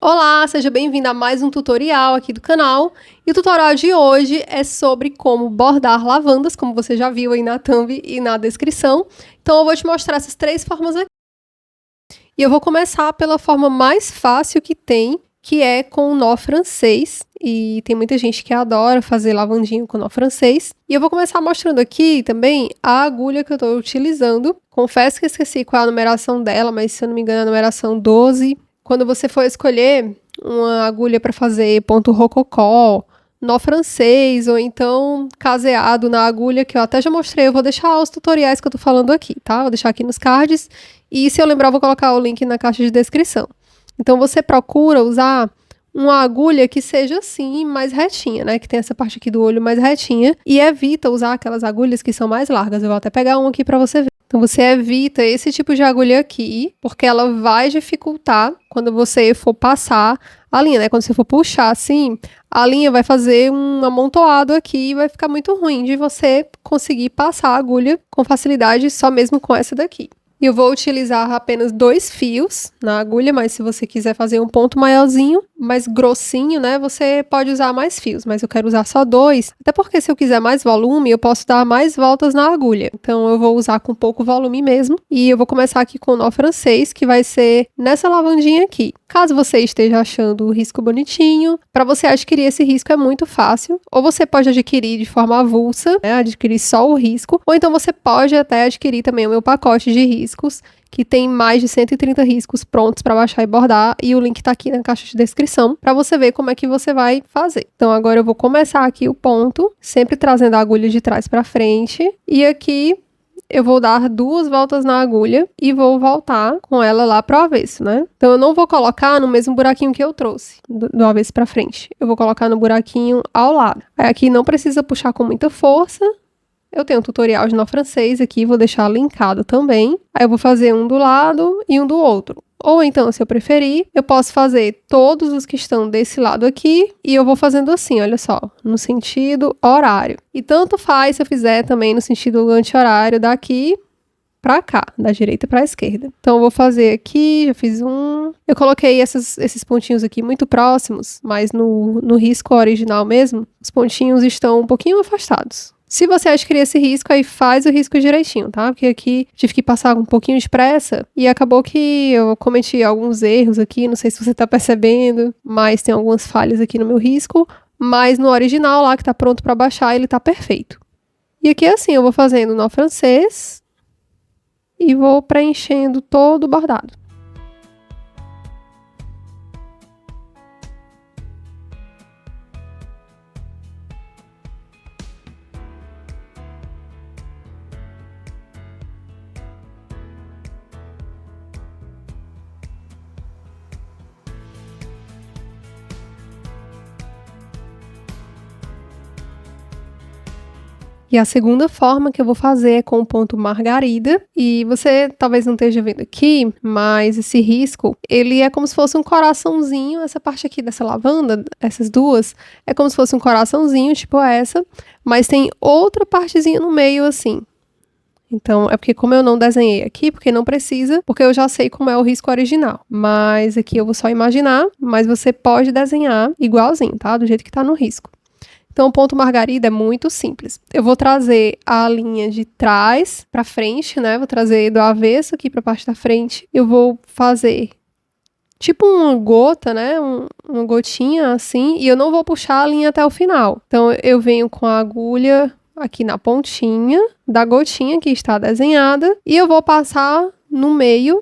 Olá, seja bem-vindo a mais um tutorial aqui do canal. E o tutorial de hoje é sobre como bordar lavandas, como você já viu aí na thumb e na descrição. Então eu vou te mostrar essas três formas aqui. E eu vou começar pela forma mais fácil que tem, que é com o nó francês. E tem muita gente que adora fazer lavandinho com nó francês. E eu vou começar mostrando aqui também a agulha que eu estou utilizando. Confesso que eu esqueci qual é a numeração dela, mas se eu não me engano é a numeração 12. Quando você for escolher uma agulha para fazer ponto rococó, nó francês ou então caseado na agulha, que eu até já mostrei, eu vou deixar os tutoriais que eu tô falando aqui, tá? Vou deixar aqui nos cards e se eu lembrar eu vou colocar o link na caixa de descrição. Então você procura usar uma agulha que seja assim, mais retinha, né? Que tem essa parte aqui do olho mais retinha e evita usar aquelas agulhas que são mais largas. Eu vou até pegar uma aqui para você ver. Então você evita esse tipo de agulha aqui, porque ela vai dificultar quando você for passar a linha, né? Quando você for puxar assim, a linha vai fazer um amontoado aqui e vai ficar muito ruim de você conseguir passar a agulha com facilidade só mesmo com essa daqui. E eu vou utilizar apenas 2 fios na agulha, mas se você quiser fazer um ponto maiorzinho, mais grossinho, né, você pode usar mais fios, mas eu quero usar só 2, até porque se eu quiser mais volume, eu posso dar mais voltas na agulha. Então eu vou usar com pouco volume mesmo, e eu vou começar aqui com o nó francês, que vai ser nessa lavandinha aqui. Caso você esteja achando o risco bonitinho, para você adquirir esse risco é muito fácil, ou você pode adquirir de forma avulsa, né, adquirir só o risco, ou então você pode até adquirir também o meu pacote de riscos, que tem mais de 130 riscos prontos para baixar e bordar, e o link tá aqui na caixa de descrição, para você ver como é que você vai fazer. Então agora eu vou começar aqui o ponto, sempre trazendo a agulha de trás para frente, e aqui eu vou dar 2 voltas na agulha e vou voltar com ela lá pro avesso, né? Então eu não vou colocar no mesmo buraquinho que eu trouxe, do avesso pra frente. Eu vou colocar no buraquinho ao lado. Aí aqui não precisa puxar com muita força. Eu tenho um tutorial de nó francês aqui, vou deixar linkado também. Aí eu vou fazer um do lado e um do outro. Ou então, se eu preferir, eu posso fazer todos os que estão desse lado aqui e eu vou fazendo assim, olha só, no sentido horário. E tanto faz se eu fizer também no sentido anti-horário daqui pra cá, da direita pra esquerda. Então eu vou fazer aqui, já fiz um. Eu coloquei esses pontinhos aqui muito próximos, mas no risco original mesmo, os pontinhos estão um pouquinho afastados. Se você adquirir esse risco, aí faz o risco direitinho, tá? Porque aqui tive que passar um pouquinho de pressa e acabou que eu cometi alguns erros aqui, não sei se você tá percebendo, mas tem algumas falhas aqui no meu risco, mas no original lá que tá pronto para baixar, ele tá perfeito. E aqui assim, eu vou fazendo nó francês e vou preenchendo todo o bordado. E a segunda forma que eu vou fazer é com o ponto margarida. E você talvez não esteja vendo aqui, mas esse risco, ele é como se fosse um coraçãozinho. Essa parte aqui dessa lavanda, essas duas, é como se fosse um coraçãozinho, tipo essa. Mas tem outra partezinha no meio, assim. Então, é porque como eu não desenhei aqui, porque não precisa, porque eu já sei como é o risco original. Mas aqui eu vou só imaginar, mas você pode desenhar igualzinho, tá? Do jeito que tá no risco. Então, o ponto margarida é muito simples. Eu vou trazer a linha de trás para frente, né? Vou trazer do avesso aqui para a parte da frente. Eu vou fazer tipo uma gota, né? Uma gotinha assim. E eu não vou puxar a linha até o final. Então, eu venho com a agulha aqui na pontinha da gotinha que está desenhada. E eu vou passar no meio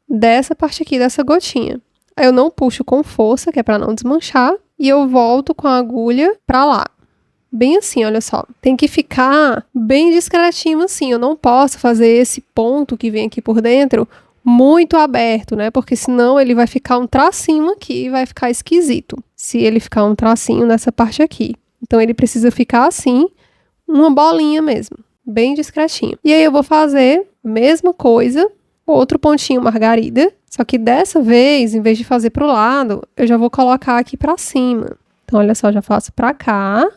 dessa parte aqui, dessa gotinha. Eu não puxo com força, que é para não desmanchar. E eu volto com a agulha pra lá. Bem assim, olha só. Tem que ficar bem discretinho assim. Eu não posso fazer esse ponto que vem aqui por dentro muito aberto, né? Porque senão ele vai ficar um tracinho aqui e vai ficar esquisito. Se ele ficar um tracinho nessa parte aqui. Então ele precisa ficar assim, uma bolinha mesmo. Bem discretinho. E aí eu vou fazer a mesma coisa, outro pontinho margarida. Só que dessa vez, em vez de fazer pro lado, eu já vou colocar aqui pra cima. Então, olha só, já faço pra cá.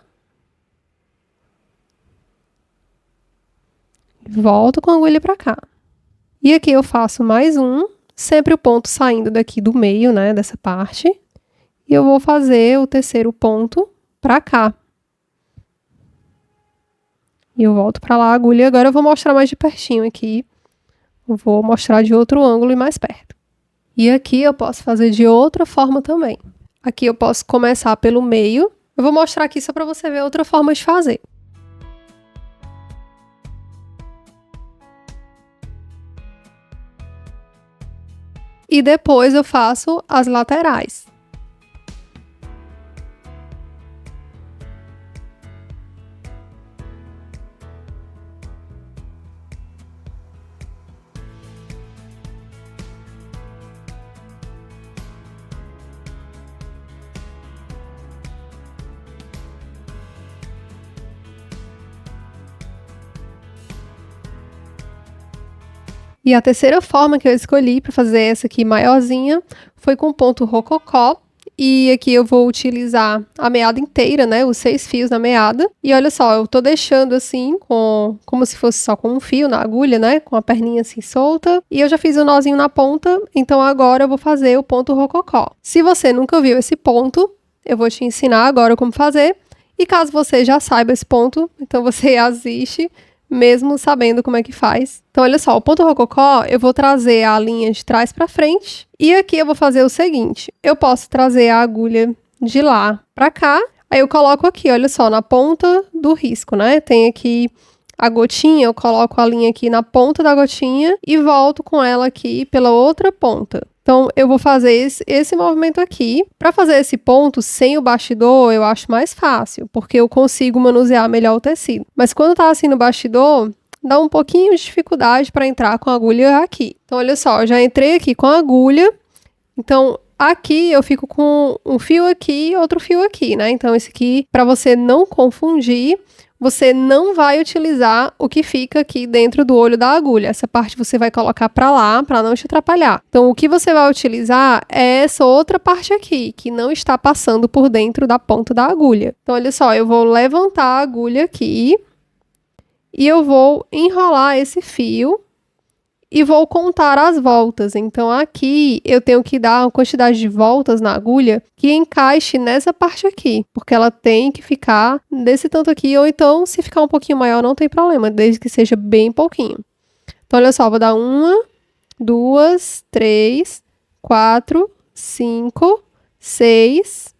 Volto com a agulha pra cá. E aqui eu faço mais um, sempre o ponto saindo daqui do meio, né, dessa parte. E eu vou fazer o terceiro ponto pra cá. E eu volto pra lá a agulha. Agora eu vou mostrar mais de pertinho aqui. Eu vou mostrar de outro ângulo e mais perto. E aqui eu posso fazer de outra forma também. Aqui eu posso começar pelo meio. Eu vou mostrar aqui só para você ver outra forma de fazer. E depois eu faço as laterais. E a terceira forma que eu escolhi para fazer essa aqui maiorzinha foi com ponto rococó. E aqui eu vou utilizar a meada inteira, né? Os 6 fios na meada. E olha só, eu tô deixando assim, como se fosse só com um fio na agulha, né? Com a perninha assim solta. E eu já fiz o nozinho na ponta, então agora eu vou fazer o ponto rococó. Se você nunca viu esse ponto, eu vou te ensinar agora como fazer. E caso você já saiba esse ponto, então você assiste mesmo sabendo como é que faz. Então, olha só, o ponto rococó, eu vou trazer a linha de trás para frente. E aqui eu vou fazer o seguinte, eu posso trazer a agulha de lá para cá. Aí eu coloco aqui, olha só, na ponta do risco, né? Tem aqui a gotinha, eu coloco a linha aqui na ponta da gotinha e volto com ela aqui pela outra ponta. Então, eu vou fazer esse movimento aqui. Para fazer esse ponto sem o bastidor, eu acho mais fácil, porque eu consigo manusear melhor o tecido. Mas quando tá assim no bastidor, dá um pouquinho de dificuldade para entrar com a agulha aqui. Então, olha só, eu já entrei aqui com a agulha. Então, aqui eu fico com um fio aqui e outro fio aqui, né? Então, esse aqui, para você não confundir, você não vai utilizar o que fica aqui dentro do olho da agulha. Essa parte você vai colocar para lá, para não te atrapalhar. Então, o que você vai utilizar é essa outra parte aqui, que não está passando por dentro da ponta da agulha. Então, olha só, eu vou levantar a agulha aqui e eu vou enrolar esse fio e vou contar as voltas. Então, aqui eu tenho que dar uma quantidade de voltas na agulha que encaixe nessa parte aqui, porque ela tem que ficar desse tanto aqui, ou então, se ficar um pouquinho maior, não tem problema, desde que seja bem pouquinho. Então, olha só, vou dar 1, 2, 3, 4, 5, 6,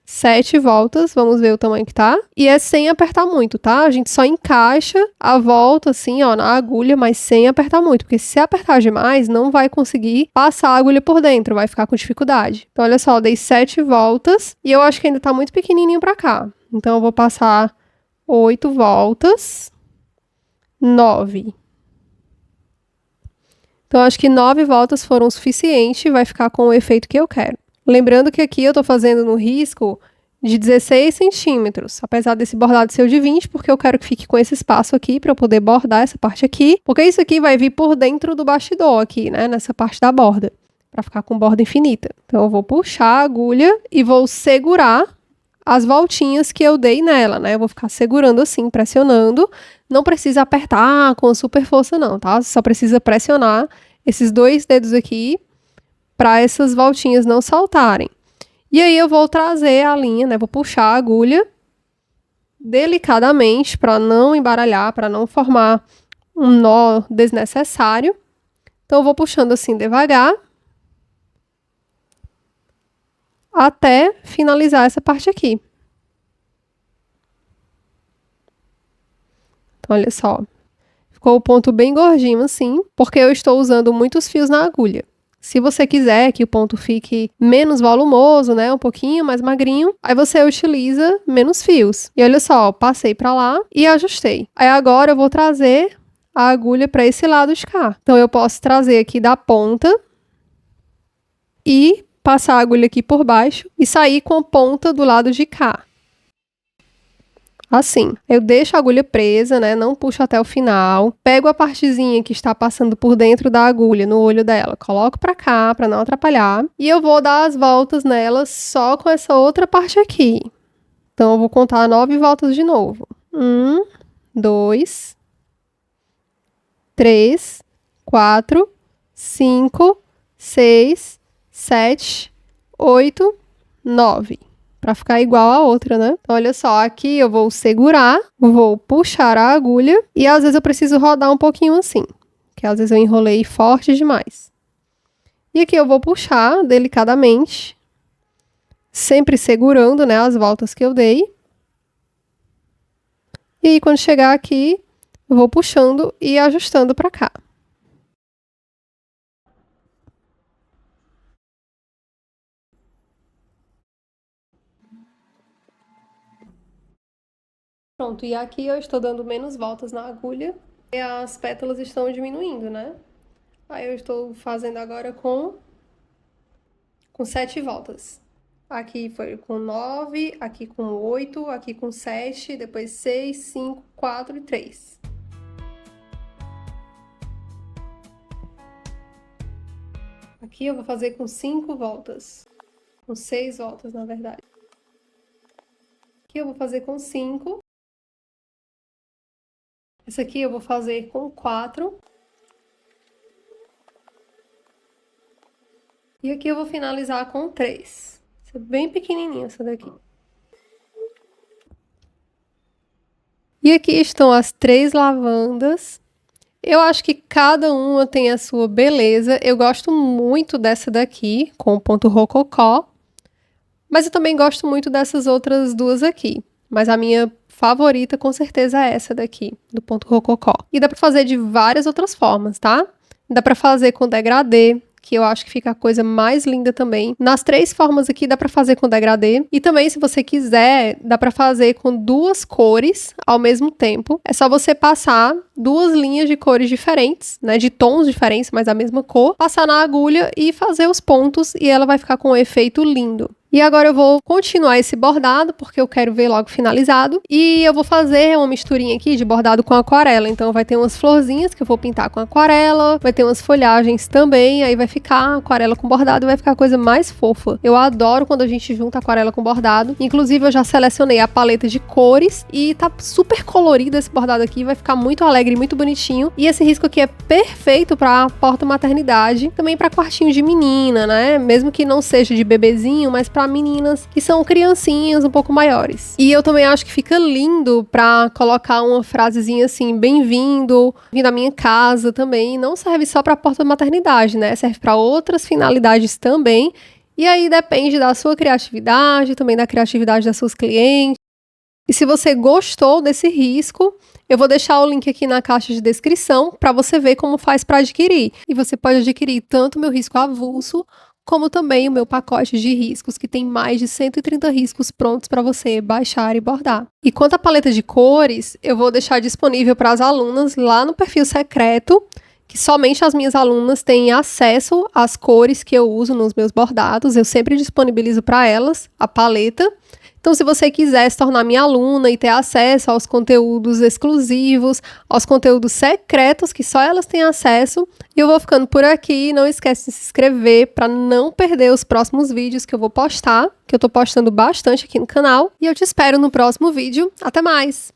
7 voltas, vamos ver o tamanho que tá. E é sem apertar muito, tá? A gente só encaixa a volta assim, ó, na agulha, mas sem apertar muito, porque se apertar demais, não vai conseguir passar a agulha por dentro, vai ficar com dificuldade. Então, olha só, eu dei 7 voltas e eu acho que ainda tá muito pequenininho pra cá. Então, eu vou passar 8 voltas, 9. Então, acho que 9 voltas foram o suficiente, vai ficar com o efeito que eu quero. Lembrando que aqui eu tô fazendo no risco de 16 centímetros, apesar desse bordado ser o de 20, porque eu quero que fique com esse espaço aqui para eu poder bordar essa parte aqui, porque isso aqui vai vir por dentro do bastidor aqui, né, nessa parte da borda, para ficar com borda infinita. Então eu vou puxar a agulha e vou segurar as voltinhas que eu dei nela, né, eu vou ficar segurando assim, pressionando, não precisa apertar com super força não, tá, só precisa pressionar esses 2 dedos aqui para essas voltinhas não saltarem. E aí eu vou trazer a linha, né? Vou puxar a agulha delicadamente para não embaralhar, para não formar um nó desnecessário. Então eu vou puxando assim devagar até finalizar essa parte aqui. Então olha só, ficou o ponto bem gordinho assim, porque eu estou usando muitos fios na agulha. Se você quiser que o ponto fique menos volumoso, né, um pouquinho mais magrinho, aí você utiliza menos fios. E olha só, passei para lá e ajustei. Aí agora eu vou trazer a agulha para esse lado de cá. Então eu posso trazer aqui da ponta e passar a agulha aqui por baixo e sair com a ponta do lado de cá. Assim, eu deixo a agulha presa, né, não puxo até o final, pego a partezinha que está passando por dentro da agulha, no olho dela, coloco pra cá, pra não atrapalhar, e eu vou dar as voltas nela só com essa outra parte aqui. Então, eu vou contar 9 voltas de novo. 1, 2, 3, 4, 5, 6, 7, 8, 9. Para ficar igual a outra, né? Então, olha só, aqui eu vou segurar, vou puxar a agulha e às vezes eu preciso rodar um pouquinho assim, que às vezes eu enrolei forte demais. E aqui eu vou puxar delicadamente, sempre segurando, né, as voltas que eu dei. E aí, quando chegar aqui, eu vou puxando e ajustando para cá. Pronto, e aqui eu estou dando menos voltas na agulha e as pétalas estão diminuindo, né? Aí eu estou fazendo agora com 7 voltas. Aqui foi com 9, aqui com 8, aqui com 7, depois 6, 5, 4 e 3. Aqui eu vou fazer com 5 voltas. Com 6 voltas, na verdade. Aqui eu vou fazer com 5. Essa aqui eu vou fazer com 4. E aqui eu vou finalizar com 3. Essa é bem pequenininha essa daqui. E aqui estão as 3 lavandas. Eu acho que cada uma tem a sua beleza. Eu gosto muito dessa daqui, com o ponto rococó. Mas eu também gosto muito dessas outras duas aqui. Mas a minha favorita, com certeza, é essa daqui, do ponto rococó. E dá pra fazer de várias outras formas, tá? Dá pra fazer com degradê, que eu acho que fica a coisa mais linda também. Nas 3 formas aqui dá pra fazer com degradê. E também, se você quiser, dá pra fazer com 2 cores ao mesmo tempo. É só você passar 2 linhas de cores diferentes, né? De tons diferentes, mas a mesma cor. Passar na agulha e fazer os pontos e ela vai ficar com um efeito lindo. E agora eu vou continuar esse bordado, porque eu quero ver logo finalizado. E eu vou fazer uma misturinha aqui de bordado com aquarela. Então vai ter umas florzinhas que eu vou pintar com aquarela, vai ter umas folhagens também, aí vai ficar aquarela com bordado e vai ficar a coisa mais fofa. Eu adoro quando a gente junta aquarela com bordado. Inclusive eu já selecionei a paleta de cores e tá super colorido esse bordado aqui, vai ficar muito alegre e muito bonitinho. E esse risco aqui é perfeito pra porta-maternidade, também pra quartinho de menina, né? Mesmo que não seja de bebezinho, mas pra meninas que são criancinhas um pouco maiores. E eu também acho que fica lindo pra colocar uma frasezinha assim, bem-vindo, vindo à minha casa também. Não serve só pra porta-maternidade, né? Serve pra outras finalidades também. E aí depende da sua criatividade, também da criatividade das suas clientes. E se você gostou desse risco, eu vou deixar o link aqui na caixa de descrição para você ver como faz para adquirir. E você pode adquirir tanto o meu risco avulso, como também o meu pacote de riscos, que tem mais de 130 riscos prontos para você baixar e bordar. E quanto à paleta de cores, eu vou deixar disponível para as alunas lá no perfil secreto, que somente as minhas alunas têm acesso às cores que eu uso nos meus bordados. Eu sempre disponibilizo para elas a paleta. Então, se você quiser se tornar minha aluna e ter acesso aos conteúdos exclusivos, aos conteúdos secretos que só elas têm acesso, eu vou ficando por aqui. Não esquece de se inscrever para não perder os próximos vídeos que eu vou postar, que eu tô postando bastante aqui no canal. E eu te espero no próximo vídeo. Até mais!